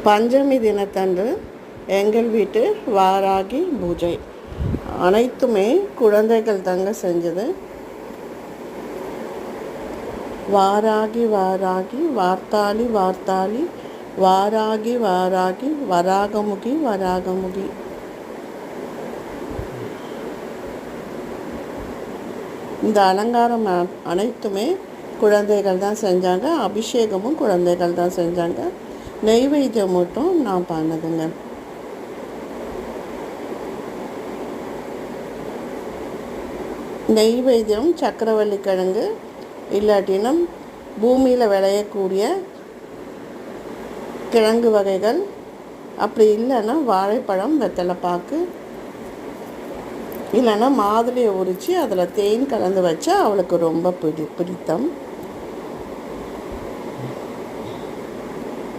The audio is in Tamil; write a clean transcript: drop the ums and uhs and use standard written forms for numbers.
பஞ்சமி தினத்தன்று எங்கள் வீட்டு வாராகி பூஜை அனைத்துமே குழந்தைகள் தாங்க செஞ்சது. வாராகி வாராகி வார்த்தாளி வார்த்தாளி வாராகி வாராகி வராகமுகி வராகமுகி. இந்த அலங்காரம் அனைத்துமே குழந்தைகள் தான் செஞ்சாங்க. அபிஷேகமும் குழந்தைகள் தான் செஞ்சாங்க. நெய்வேத்தியம் மட்டும் நான் பண்ணதுங்க. நெய்வேத்தியம் சக்கரவள்ளி கிழங்கு, இல்லாட்டினும் பூமியில் விளையக்கூடிய கிழங்கு வகைகள், அப்படி இல்லைன்னா வாழைப்பழம், வெத்தலைப்பாக்கு, இல்லைன்னா மாதுளையை உரித்து அதில் தேன் கலந்து வச்சா அவளுக்கு ரொம்ப பிடித்தம்.